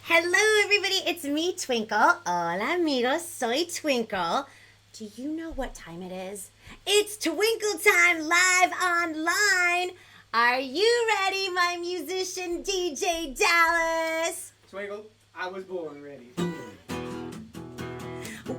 Hello, everybody. It's me, Twinkle. Hola, amigos. Soy Twinkle. Do you know what time it is? It's Twinkle time live online. Are you ready, my musician DJ Dallas? Twinkle, I was born ready.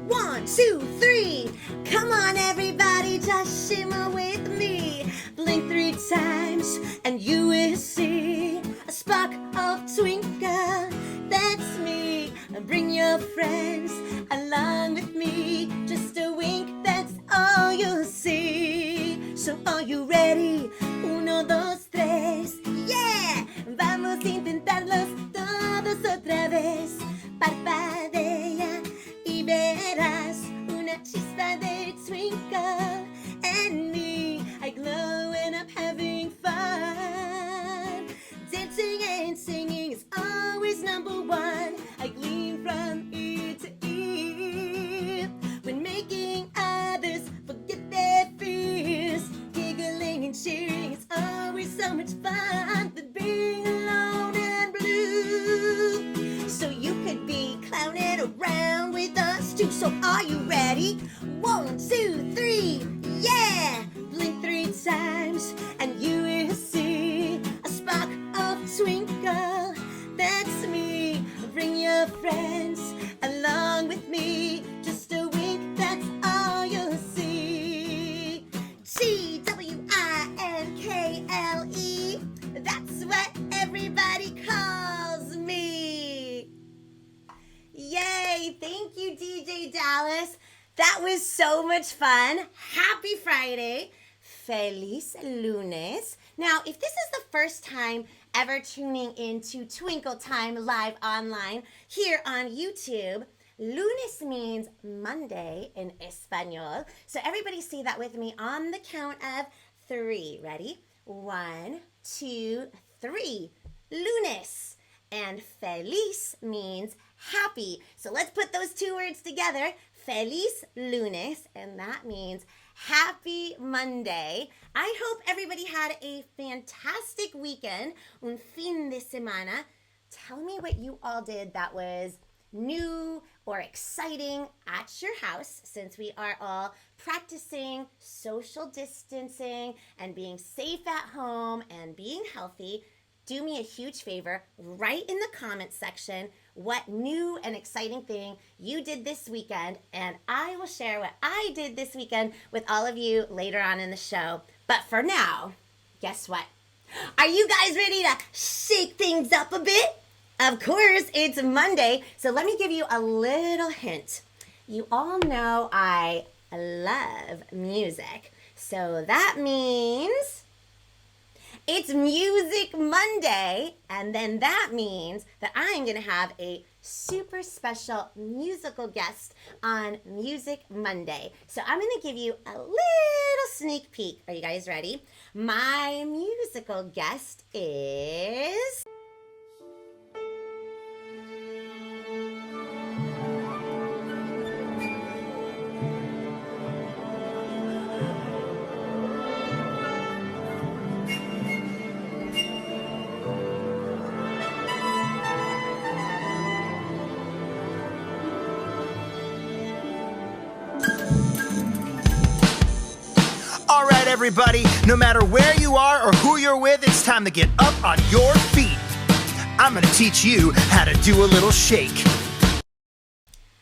1, 2, 3. Come on, everybody, just shimmer with me. Blink 3 times, and you will see a spark of twinkle. That's me. Bring your friends along with me. Just a wink, that's all you'll see. So are you ready? 1, 2, 3. Yeah! Vamos a intentarlos todos otra vez. Parpadea y verás una chispa de twinkle. And me, I glow when I'm having fun. Dancing and singing is always number one. I gleam from ear to ear when making others forget their fears. Giggling and cheering is always so much fun. But being alone and blue, so you could be clowning around with us too. So are you ready? 1, 2, 3, yeah! Blink 3 times and you will see a spark of twinkle. That's me. Bring your friends along with me. Just a wink, that's all you'll see. Twinkle. That's what everybody calls me. Yay! Thank you, DJ Dallas. That was so much fun. Happy Friday. Feliz lunes. Now, if this is the first time ever tuning into Twinkle Time live online here on YouTube, lunes means Monday in Espanol. So everybody say that with me on the count of 3. Ready? 1, 2, 3. Lunes. And feliz means happy. So let's put those 2 words together. Feliz lunes, and that means happy Monday. I hope everybody had a fantastic weekend, un fin de semana. Tell me what you all did that was new or exciting at your house, since we are all practicing social distancing and being safe at home and being healthy. Do me a huge favor, write in the comments section what new and exciting thing you did this weekend, and I will share what I did this weekend with all of you later on in the show. But for now, guess what? Are you guys ready to shake things up a bit? Of course, it's Monday, so let me give you a little hint. You all know I love music, so that means it's Music Monday, and then that means that I'm going to have a super special musical guest on Music Monday. So I'm going to give you a little sneak peek. Are you guys ready? My musical guest is... Alright everybody, no matter where you are or who you're with, it's time to get up on your feet. I'm gonna teach you how to do a little shake.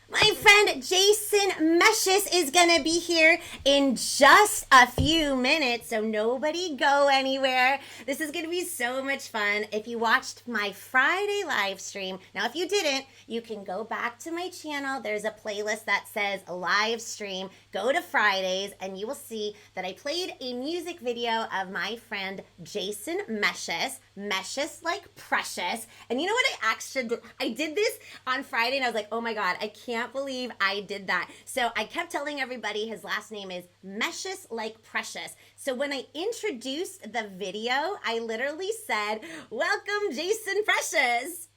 My friend Jason Mesches is going to be here in just a few minutes, so nobody go anywhere. This is going to be so much fun. If you watched my Friday live stream, now if you didn't, you can go back to my channel. There's a playlist that says live stream. Go to Fridays and you will see that I played a music video of my friend Jason Mesches. Mesches like precious. And you know what I did this on Friday and I was like, oh my God, I can't believe I did that. So I kept telling everybody his last name is Mesches like precious. So when I introduced the video, I literally said, welcome Jason Precious.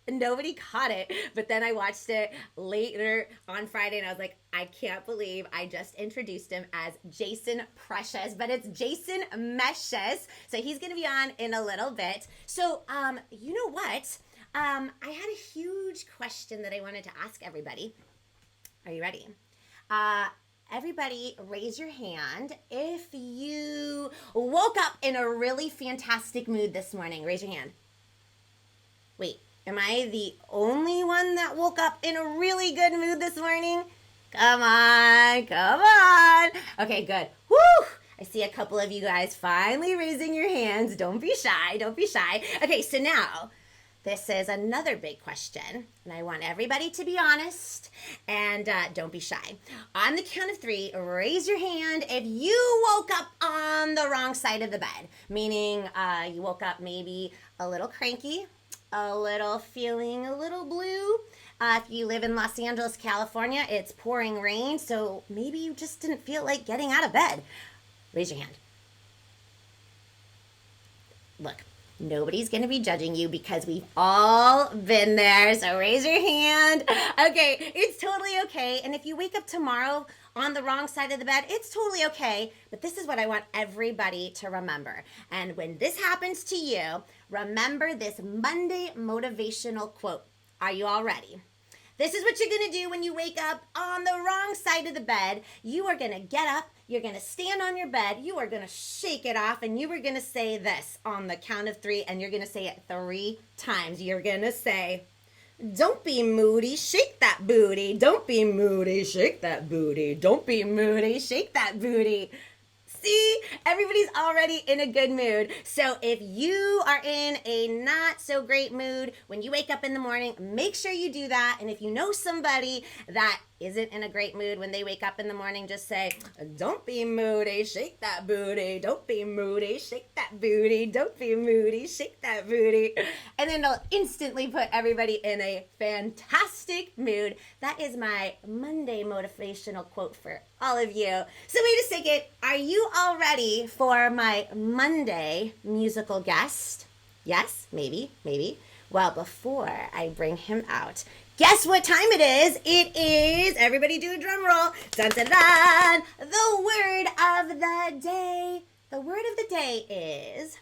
Nobody caught it, but then I watched it later on Friday and I was like, I can't believe I just introduced him as Jason Precious, but it's Jason Mesches. So he's going to be on in a little bit. So, you know what? I had a huge question that I wanted to ask everybody. Are you ready? Everybody, raise your hand if you woke up in a really fantastic mood this morning. Raise your hand. Wait, am I the only one that woke up in a really good mood this morning? Come on, come on. Okay, good. Woo! I see a couple of you guys finally raising your hands. Don't be shy, don't be shy. Okay, so now, this is another big question, and I want everybody to be honest, and don't be shy. On the count of 3, raise your hand if you woke up on the wrong side of the bed, meaning you woke up maybe a little cranky, feeling a little blue. If you live in Los Angeles, California, it's pouring rain, so maybe you just didn't feel like getting out of bed. Raise your hand. Look, nobody's going to be judging you because we've all been there, so raise your hand. Okay, it's totally okay, and if you wake up tomorrow on the wrong side of the bed, it's totally okay, but this is what I want everybody to remember. And when this happens to you, remember this Monday motivational quote. Are you all ready? This is what you're going to do when you wake up on the wrong side of the bed. You are going to get up, you're going to stand on your bed, you are going to shake it off, and you are going to say this on the count of 3, and you're going to say it 3 times. You're going to say, don't be moody, shake that booty. Don't be moody, shake that booty. Don't be moody, shake that booty. See, everybody's already in a good mood. So if you are in a not so great mood when you wake up in the morning, make sure you do that. And if you know somebody that isn't in a great mood when they wake up in the morning, just say, don't be moody, shake that booty. Don't be moody, shake that booty. Don't be moody, shake that booty. And then it'll instantly put everybody in a fantastic mood. That is my Monday motivational quote for all of you. So wait a second, are you all ready for my Monday musical guest? Yes, maybe. Well, before I bring him out, guess what time it is? It is, everybody do a drum roll, dun dun dun, the word of the day. The word of the day is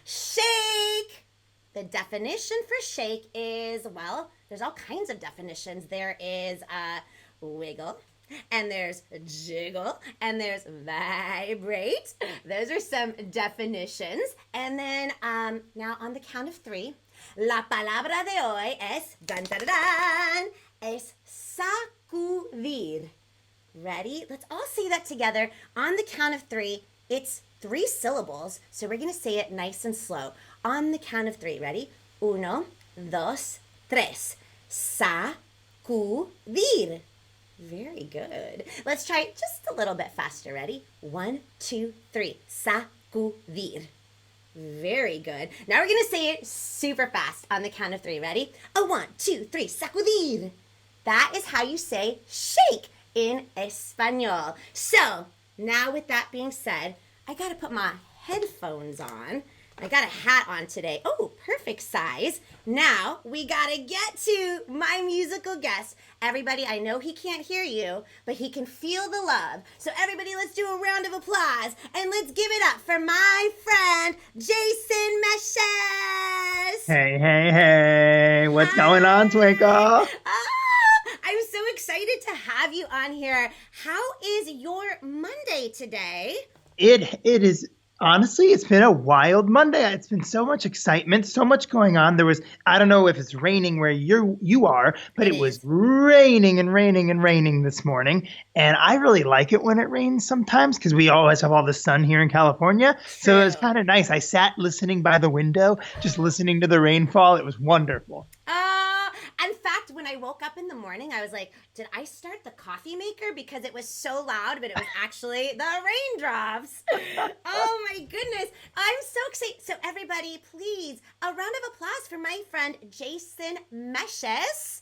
shake. The definition for shake is, well, there's all kinds of definitions. There is wiggle, and there's jiggle, and there's vibrate. Those are some definitions. And then now on the count of 3, la palabra de hoy es, dun, dun, dun, dun, es sacudir. Ready? Let's all say that together. On the count of 3, it's 3 syllables, so we're going to say it nice and slow. On the count of 3, ready? 1, 2, 3. Sacudir. Very good. Let's try it just a little bit faster. Ready? 1, 2, 3. Sacudir. Very good. Now we're going to say it super fast on the count of 3. Ready? 1, 2, 3. Sacudir. That is how you say shake in Espanol. So, now with that being said, I got to put my headphones on. I got a hat on today. Oh, perfect size. Now we got to get to my musical guest. Everybody, I know he can't hear you, but he can feel the love. So everybody, let's do a round of applause and let's give it up for my friend, Jason Mesches. Hey. What's going on, Twinkle? I'm so excited to have you on here. How is your Monday today? It is, honestly, it's been a wild Monday. It's been so much excitement, so much going on. There was, I don't know if it's raining where you are, but it was raining and raining and raining this morning. And I really like it when it rains sometimes because we always have all the sun here in California. So it was kind of nice. I sat listening by the window, just listening to the rainfall. It was wonderful. In fact, when I woke up in the morning, I was like, did I start the coffee maker? Because it was so loud, but it was actually the raindrops. Oh my goodness. I'm so excited. So everybody, please, a round of applause for my friend, Jason Mesches.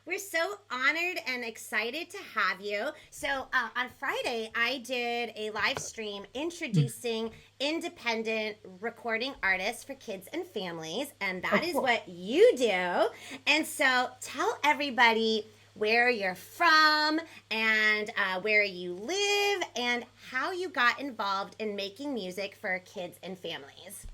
We're so honored and excited to have you. So on Friday, I did a live stream introducing independent recording artists for kids and families, and that is what you do. And so tell everybody where you're from and where you live and how you got involved in making music for kids and families.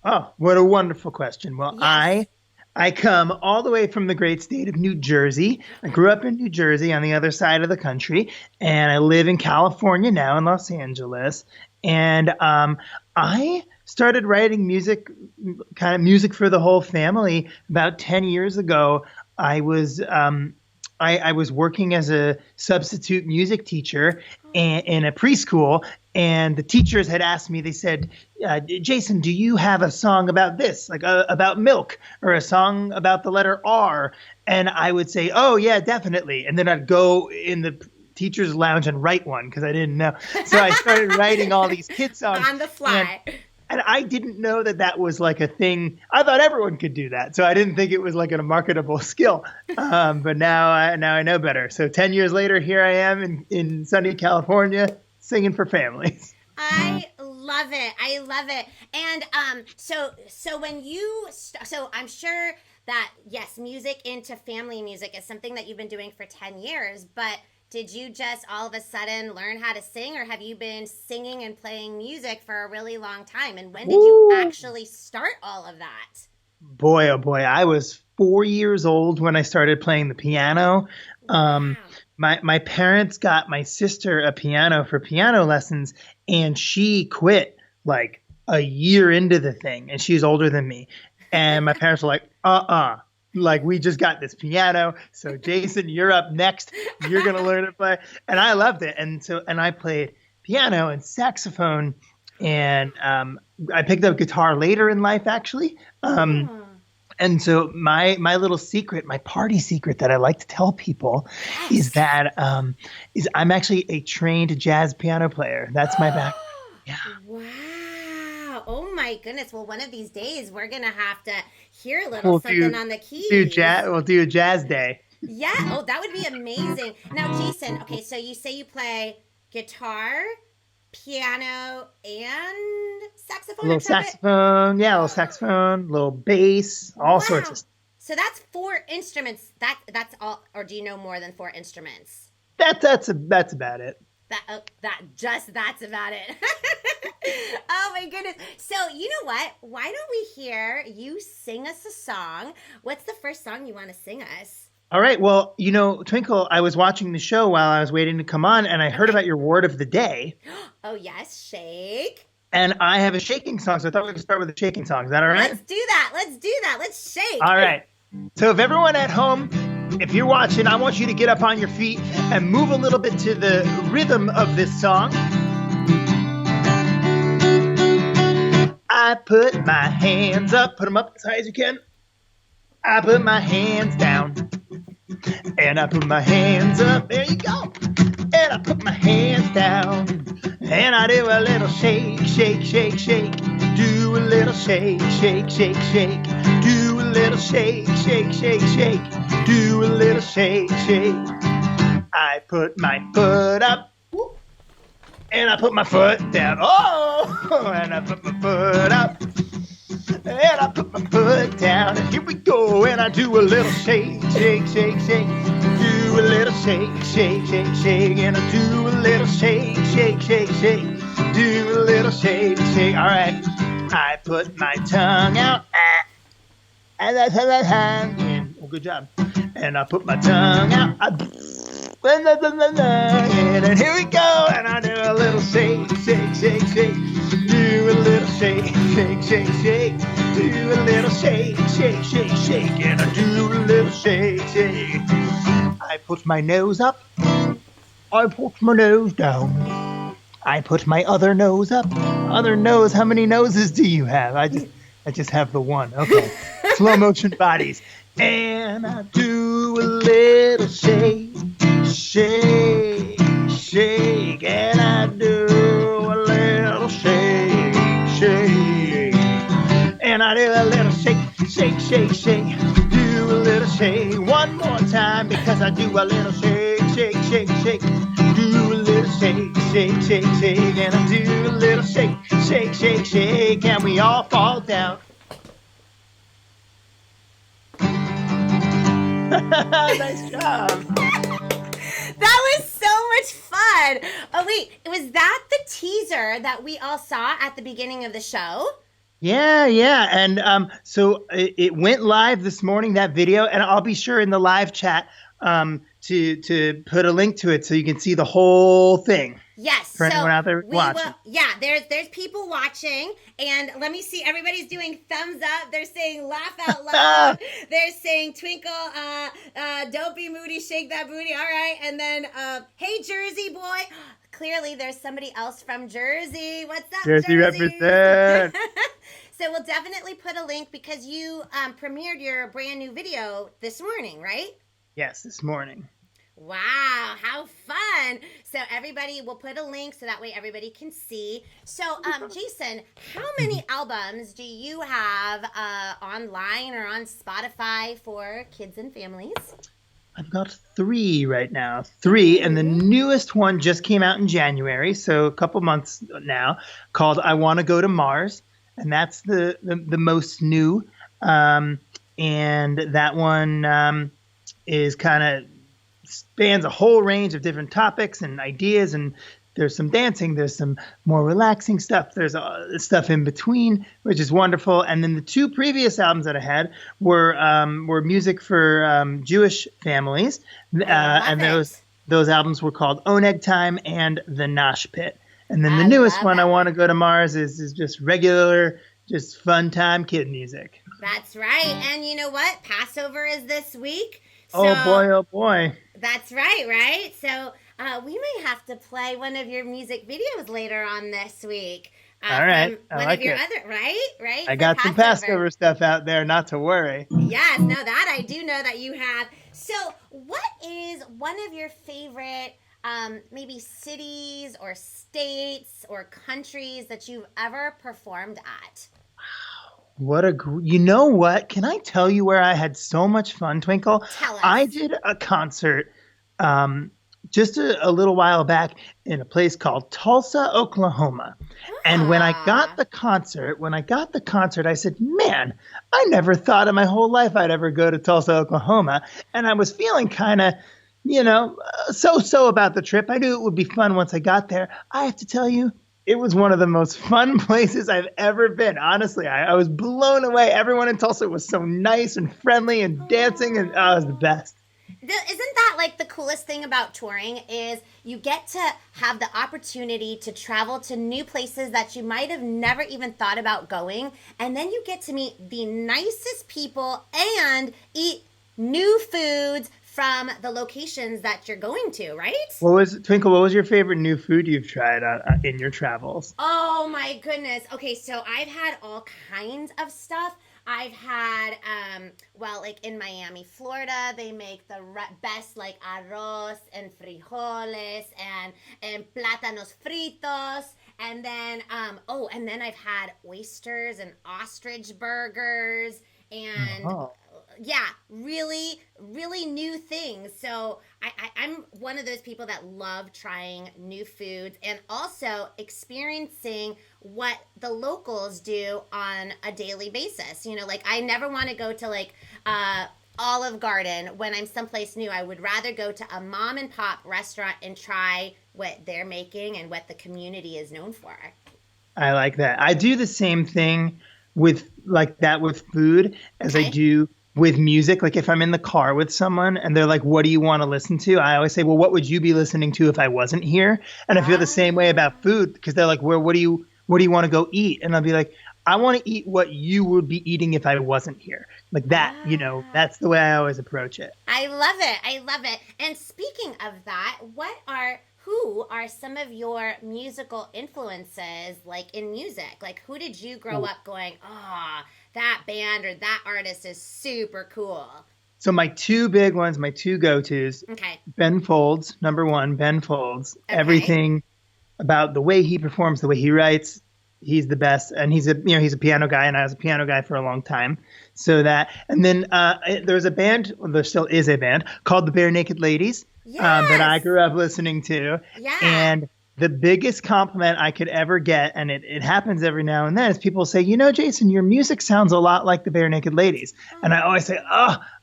Oh, what a wonderful question. Well, Yes. I come all the way from the great state of New Jersey. I grew up in New Jersey on the other side of the country, and I live in California now in Los Angeles. And I started writing music, kind of music for the whole family, about 10 years ago. I was working as a substitute music teacher in a preschool, and the teachers had asked me. They said, "Jason, do you have a song about this, like about milk, or a song about the letter R?" And I would say, "Oh yeah, definitely." And then I'd go in the teacher's lounge and write one because I didn't know. So I started writing all these kid songs On the fly. And I didn't know that that was like a thing. I thought everyone could do that. So I didn't think it was like a marketable skill. But now I know better. So 10 years later, here I am in sunny California singing for families. I love it. I love it. And so when you so I'm sure that yes, music into family music is something that you've been doing for 10 years, but did you just all of a sudden learn how to sing, or have you been singing and playing music for a really long time? And when did you actually start all of that? Boy, oh boy, I was 4 years old when I started playing the piano. Wow. My parents got my sister a piano for piano lessons, and she quit like a year into the thing, and she's older than me. And my parents were like, like, we just got this piano, so Jason, you're up next. You're gonna learn to play. And I loved it. And I played piano and saxophone, and I picked up guitar later in life, actually. And so my little secret, my party secret that I like to tell people is that I'm actually a trained jazz piano player. That's my back. Yeah. Wow. Oh my goodness. Well, one of these days we're going to have to hear a little something on the keys. We'll do a jazz day. Yeah. Oh, that would be amazing. Now, Jason, okay, so you say you play guitar, piano, and saxophone? A little saxophone. Yeah, a little saxophone, a little bass, all sorts of stuff. So that's 4 instruments. That's all, or do you know more than 4 instruments? That's about it. That's about it. Oh my goodness. So you know what? Why don't we hear you sing us a song? What's the first song you want to sing us? All right. Well, Twinkle, I was watching the show while I was waiting to come on, and I heard about your word of the day. Oh yes, shake. And I have a shaking song, so I thought we could start with a shaking song. Is that all right? Let's do that. Let's shake. All right. So if everyone at home, if you're watching, I want you to get up on your feet and move a little bit to the rhythm of this song. I put my hands up, put them up as high as you can. I put my hands down, and I put my hands up, there you go. And I put my hands down, and I do a little shake, shake, shake, shake. Do a little shake, shake, shake, shake. Do a little shake, shake, shake, shake. Do a little shake, shake. I put my foot up, and I put my foot down. Oh, and I put my foot up, and I put my foot down. And here we go, and I do a little shake, shake, shake, shake. Do a little shake, shake, shake, shake. And I do a little shake, shake, shake, shake. Do a little shake, shake. All right. I put my tongue out, and I put my tongue in. Oh, good job. And I put my tongue out, and here we go, and I do a little shake, shake, shake, shake. Do a little shake, shake, shake, shake. Do a little shake, shake, shake, shake. And I do a little shake, shake. I put my nose up, I put my nose down. I put my other nose up. Other nose, how many noses do you have? I just have the one. Okay. Slow motion bodies. And I do a little shake, shake, shake. And I do a little shake, shake. And I do a little shake, shake, shake, shake. Do a little shake one more time, because I do a little shake, shake, shake, shake. Do a little shake, shake, shake, shake. And I do a little shake, shake, shake, shake. And we all fall down. Nice job. That was so much fun. Oh, wait. Was that the teaser that we all saw at the beginning of the show? Yeah. And so it went live this morning, that video, and I'll be sure in the live chat to put a link to it so you can see the whole thing. Yes. For anyone out there watching. Yeah, there's people watching, and let me see. Everybody's doing thumbs up. They're saying laugh out loud. They're saying Twinkle, don't be moody, shake that booty. All right. And then, hey, Jersey boy. Clearly, there's somebody else from Jersey. What's up, Jersey? Represent. So we'll definitely put a link because you premiered your brand new video this morning, right? Yes, this morning. Wow, how fun. So everybody will put a link so that way everybody can see. So, Jason, how many albums do you have online or on Spotify for kids and families? I've got 3 right now. 3, and the newest one just came out in January, so a couple months now, called I Want to Go to Mars, and that's the most new. And that one is kind of spans a whole range of different topics and ideas, and there's some dancing, there's some more relaxing stuff, there's stuff in between, which is wonderful. And then the 2 previous albums that I had were music for Jewish families, and those albums were called Oneg Time and The Nosh Pit. And then the newest one, I Want to Go to Mars, is just regular, just fun time kid music. That's right. And you know what? Passover is this week. So, oh boy. That's right? So we may have to play one of your music videos later on this week. All right. One of your other, right? I got some Passover stuff out there, not to worry. Yes, no, that I do know that you have. So what is one of your favorite maybe cities or states or countries that you've ever performed at? You know what? Can I tell you where I had so much fun, Twinkle? Tell us. I did a concert just a little while back in a place called Tulsa, Oklahoma. And when I got the concert, I said, man, I never thought in my whole life I'd ever go to Tulsa, Oklahoma. And I was feeling kind of, so about the trip. I knew it would be fun once I got there. I have to tell you, it was one of the most fun places I've ever been. Honestly, I was blown away. Everyone in Tulsa was so nice and friendly and dancing, and it was the best. Isn't that like the coolest thing about touring is you get to have the opportunity to travel to new places that you might have never even thought about going, and then you get to meet the nicest people and eat new foods from the locations that you're going to, right? Twinkle, what was your favorite new food you've tried in your travels? Oh my goodness. Okay, so I've had all kinds of stuff. I've had, like in Miami, Florida, they make the best like arroz and frijoles and plátanos fritos. And then, and then I've had oysters and ostrich burgers and... Oh. Yeah, really, really new things. So I'm one of those people that love trying new foods and also experiencing what the locals do on a daily basis. Like I never want to go to like Olive Garden when I'm someplace new. I would rather go to a mom and pop restaurant and try what they're making and what the community is known for. I like that. I do the same thing with food as I do with music. Like if I'm in the car with someone and they're like, what do you want to listen to? I always say, well, what would you be listening to if I wasn't here? And I feel the same way about food because they're like, what do you want to go eat? And I'll be like, I want to eat what you would be eating if I wasn't here. Like that, that's the way I always approach it. I love it. And speaking of that, who are some of your musical influences, like in music? Like who did you grow up going, that band or that artist is super cool? So my 2 big ones, my 2 go-tos. Okay. Ben Folds, number 1, Ben Folds. Okay. Everything about the way he performs, the way he writes, he's the best. And he's a piano guy, and I was a piano guy for a long time. So that, and then there still is a band called the Bare Naked Ladies. Yes. That I grew up listening to. Yeah. And the biggest compliment I could ever get, and it happens every now and then, is people say, Jason, your music sounds a lot like the Bare Naked Ladies. Oh. And I always say,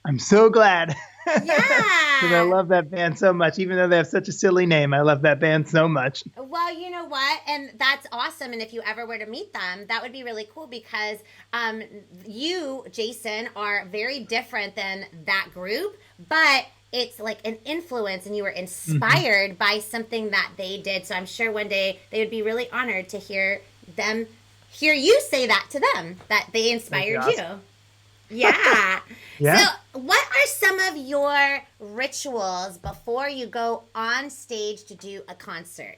I'm so glad. Because I Yeah. love that band so much. Even though they have such a silly name, I love that band so much. Well, you know what? And that's awesome. And if you ever were to meet them, that would be really cool because you, Jason, are very different than that group, but it's like an influence and you were inspired by something that they did. So I'm sure one day they would be really honored to hear you say that to them, that they inspired you. Yeah. Yeah. So, what are some of your rituals before you go on stage to do a concert?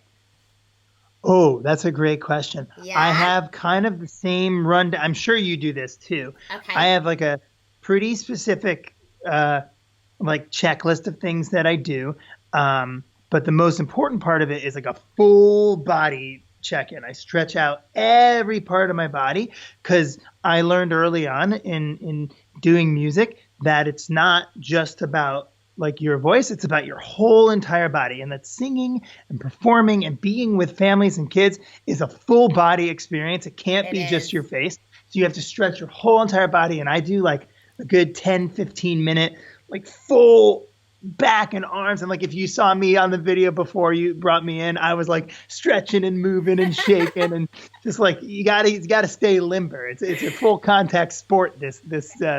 Oh, that's a great question. Yeah. I have kind of the same rundown. I'm sure you do this too. Okay. I have like a pretty specific like checklist of things that I do. But the most important part of it is like a full body check-in. I stretch out every part of my body because I learned early on in doing music that it's not just about like your voice, it's about your whole entire body. And that singing and performing and being with families and kids is a full body experience. It can't be just your face. So you have to stretch your whole entire body. And I do like a good 10, 15 minute, like full back and arms. And like if you saw me on the video before you brought me in, I was like stretching and moving and shaking and just like you gotta stay limber. It's a full contact sport, this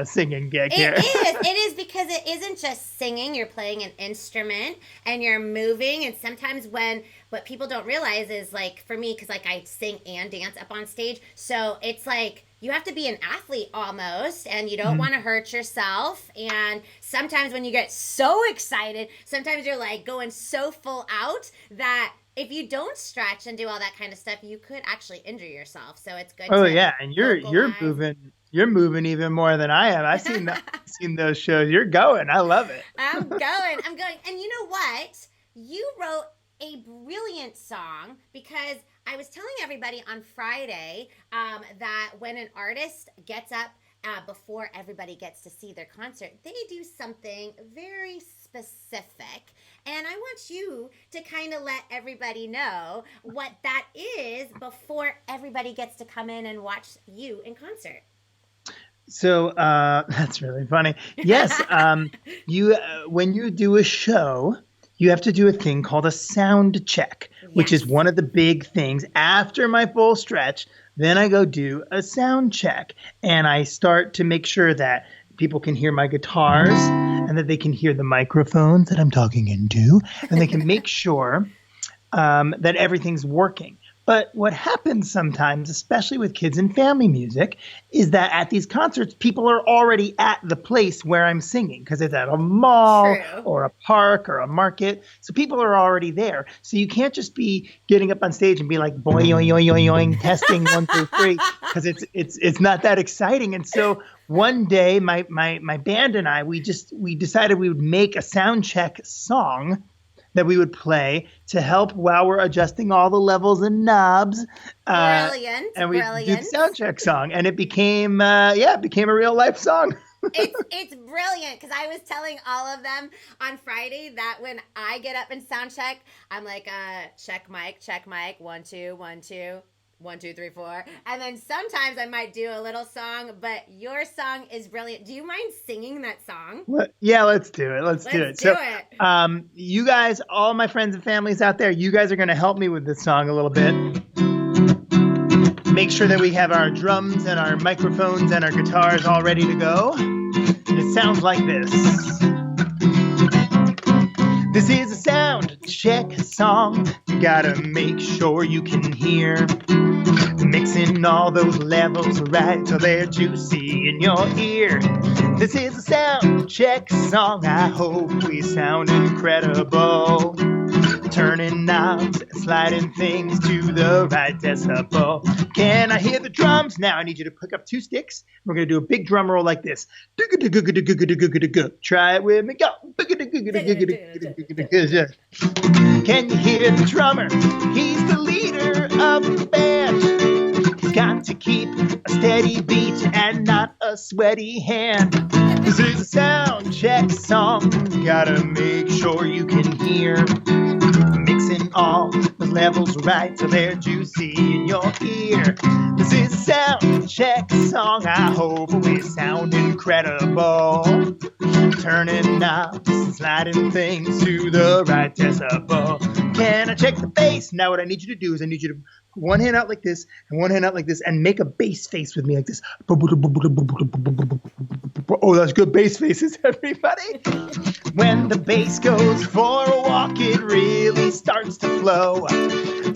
singing gig here. It is because it isn't just singing. You're playing an instrument and you're moving. And sometimes what people don't realize is like for me, because like I sing and dance up on stage, so it's like you have to be an athlete almost, and you don't want to hurt yourself. And sometimes when you get so excited, sometimes you're like going so full out that if you don't stretch and do all that kind of stuff, you could actually injure yourself. So it's good. Oh to yeah, and you're vocalize. moving even more than I am. I've seen those shows. You're going. I love it. I'm going. And you know what? You wrote a brilliant song because I was telling everybody on Friday that when an artist gets up before everybody gets to see their concert, they do something very specific. And I want you to kind of let everybody know what that is before everybody gets to come in and watch you in concert. So that's really funny. Yes, you when you do a show, you have to do a thing called a sound check, which is one of the big things. After my full stretch, then I go do a sound check. And I start to make sure that people can hear my guitars and that they can hear the microphones that I'm talking into. And they can make sure that everything's working. But what happens sometimes, especially with kids and family music, is that at these concerts, people are already at the place where I'm singing because it's at a mall or a park or a market. So people are already there. So you can't just be getting up on stage and be like, boing, yoing, yoing, yoing, yoing, testing 1, 2, 3, because it's not that exciting. And so one day, my band and I, we decided we would make a sound check song that we would play to help while we're adjusting all the levels and knobs. Brilliant. And we did the sound check song, and it became a real life song. It's brilliant because I was telling all of them on Friday that when I get up and sound check, I'm like, check mic, 1, 2, 1, 2. 1, 2, 3, 4. And then sometimes I might do a little song, but your song is brilliant. Do you mind singing that song? Yeah, let's do it. Let's do it. You guys, all my friends and families out there, you guys are going to help me with this song a little bit. Make sure that we have our drums and our microphones and our guitars all ready to go. And it sounds like this. This is a sound check song. You gotta make sure you can hear. Mixing all those levels right till they're juicy in your ear. This is a sound check song. I hope we sound incredible. Turning knobs, sliding things to the right decibel. Can I hear the drums? Now I need you to pick up 2 sticks. We're going to do a big drum roll like this. Try it with me. Go. Can you hear the drummer? He's the leader of the band. He's got to keep a steady beat and not a sweaty hand. This is a sound check song. Gotta make sure you can hear. Mixing all the levels right till they're juicy in your ear. This is a sound check song. I hope we sound incredible. Turning knobs and sliding things to the right decibel. Can I check the bass? Now what I need you to do is I need you to put one hand out like this and one hand out like this and make a bass face with me like this. Oh, that's good bass faces, everybody. When the bass goes for a walk, it really starts to flow.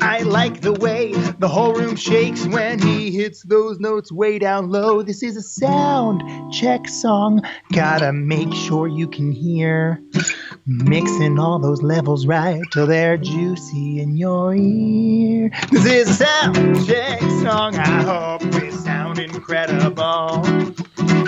I like the way the whole room shakes when he hits those notes way down low. This is a sound check song. Gotta make sure you can hear. Mixing all those levels right till they're juicy in your ear. This is a sound check song. I hope we sound incredible.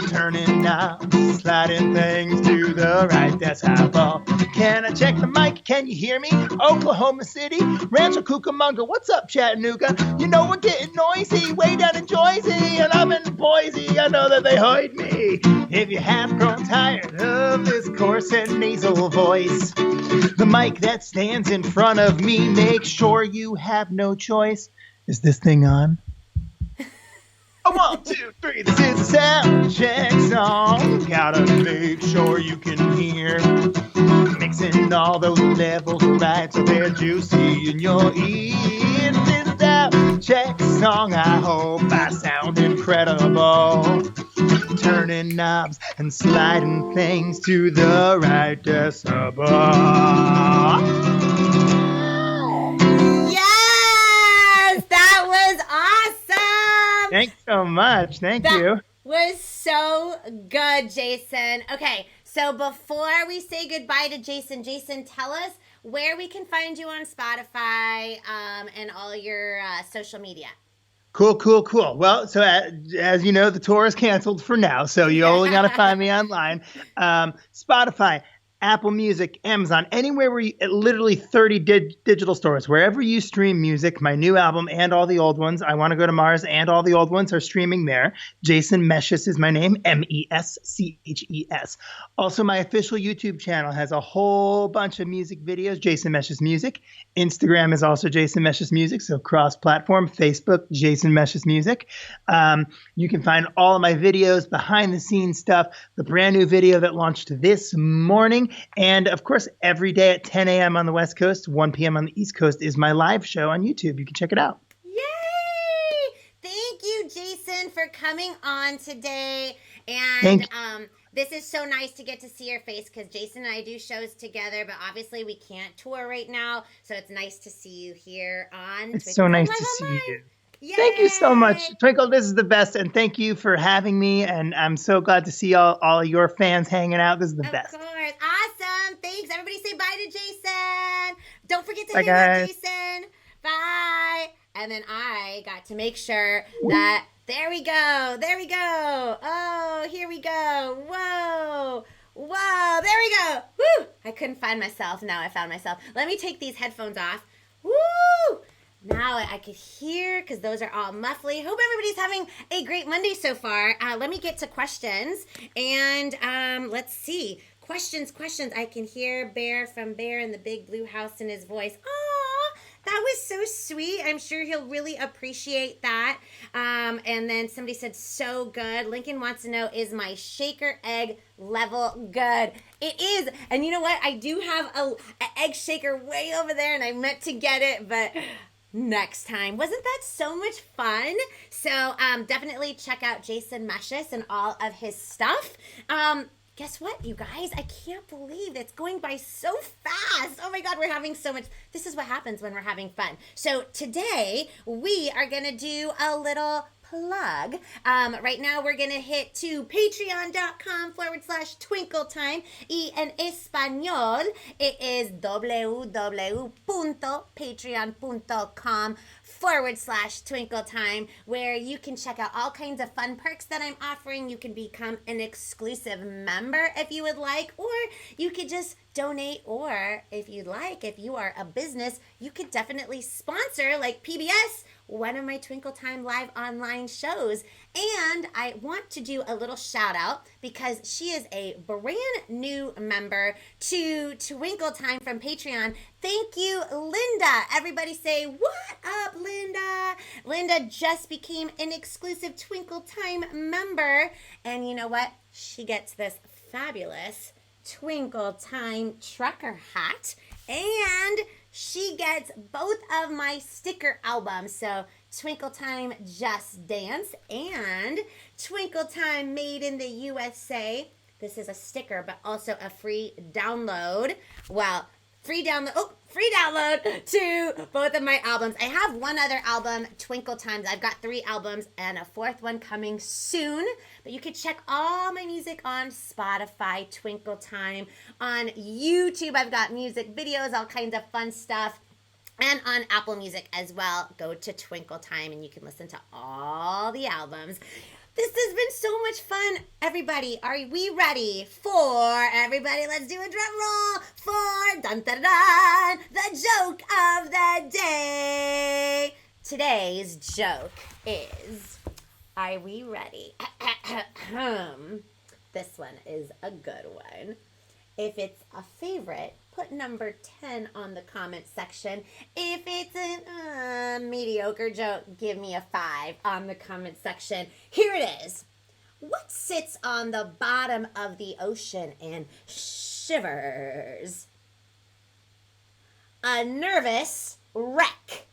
Turning knobs, sliding things to the right decibel. Can I check the mic? Can you hear me? Oklahoma City, Rancho Cucamonga. What's up, Chattanooga? You know we're getting noisy way down in Jersey, and I'm in Boise. I know that they heard me. If you have grown tired of this coarse and nasal voice, the mic that stands in front of me, make sure you have no choice. Is this thing on? 1, 2, 3, this is a sound check song. Gotta make sure you can hear. Mixing all those levels right so they're juicy in your ear. This is a sound check song. I hope I sound incredible. Turning knobs and sliding things to the right decibel. Yes! That was awesome! Thanks so much. Thank you. That was so good, Jason. Okay, so before we say goodbye to Jason, tell us where we can find you on Spotify and all your social media. Cool. Well, so as you know, the tour is canceled for now, so you only got to find me online. Spotify, Apple Music, Amazon, anywhere where literally 30 digital stores. Wherever you stream music, my new album and all the old ones, I Want to Go to Mars and all the old ones are streaming there. Jason Mesches is my name, Mesches. Also, my official YouTube channel has a whole bunch of music videos, Jason Mesches Music. Instagram is also Jason Mesches Music, so cross-platform. Facebook, Jason Mesches Music. You can find all of my videos, behind-the-scenes stuff, the brand new video that launched this morning. And, of course, every day at 10 a.m. on the West Coast, 1 p.m. on the East Coast is my live show on YouTube. You can check it out. Yay! Thank you, Jason, for coming on today. And this is so nice to get to see your face because Jason and I do shows together, but obviously we can't tour right now. So it's nice to see you here on It's so nice to see you. Yay! Thank you so much. Twinkle, this is the best, and thank you for having me, and I'm so glad to see all your fans hanging out. This is the best. Of course. Awesome. Thanks. Everybody say bye to Jason. Don't forget to Bye, hang out, guys. Jason. Bye. And then I got to make sure that, there we go. Oh, here we go. Whoa, there we go. Woo! I couldn't find myself. Now I found myself. Let me take these headphones off. Woo! Now I could hear because those are all muffly. Hope everybody's having a great Monday so far. Let me get to questions. And let's see. Questions. I can hear Bear from Bear in the Big Blue House in his voice. Aw, that was so sweet. I'm sure he'll really appreciate that. And then somebody said, so good. Lincoln wants to know, is my shaker egg level good? It is. And you know what? I do have an egg shaker way over there, and I meant to get it, but next time. Wasn't that so much fun? So definitely check out Jason Mesches and all of his stuff. Guess what, you guys? I can't believe it's going by so fast. Oh my God, we're having so much. This is what happens when we're having fun. So today we are going to do a little plug. Right now we're going to hit to patreon.com/twinkletime. Y en español, it is www.patreon.com/twinkletime, where you can check out all kinds of fun perks that I'm offering. You can become an exclusive member if you would like, or you could just donate, or if you'd like, if you are a business, you could definitely sponsor like PBS one of my Twinkle Time live online shows. And I want to do a little shout out because she is a brand new member to Twinkle Time from Patreon. Thank you, Linda. Everybody say, what up, Linda? Linda just became an exclusive Twinkle Time member. And you know what? She gets this fabulous Twinkle Time trucker hat, and she gets both of my sticker albums. So Twinkle Time Just Dance and Twinkle Time Made in the USA. This is a sticker, but also a free download. Well, free download to both of my albums. I have one other album, Twinkle Times. I've got 3 albums and a 4th one coming soon. But you can check all my music on Spotify, Twinkle Time. On YouTube, I've got music videos, all kinds of fun stuff. And on Apple Music as well. Go to Twinkle Time and you can listen to all the albums. This has been so much fun. Everybody, are we ready for, everybody, let's do a drum roll for, dun dun dun, the joke of the day. Today's joke is, are we ready? This one is a good one. If it's a favorite, put number 10 on the comment section. If it's a mediocre joke, give me a 5 on the comment section. Here it is. What sits on the bottom of the ocean and shivers? A nervous wreck.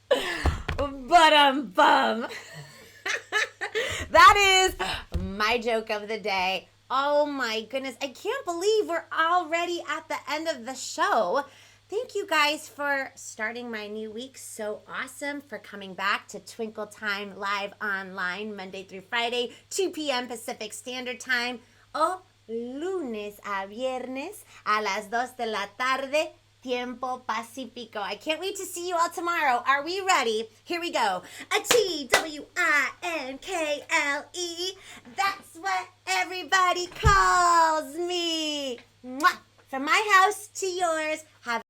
Bum. That is my joke of the day. Oh my goodness, I can't believe we're already at the end of the show. Thank you guys for starting my new week. So awesome, for coming back to Twinkle Time live online Monday through Friday, 2 p.m. Pacific Standard Time. O lunes a viernes a las 2 de la tarde, Tiempo Pacífico. I can't wait to see you all tomorrow. Are we ready? Here we go. A Twinkle. That's what everybody calls me. Mwah. From my house to yours. Have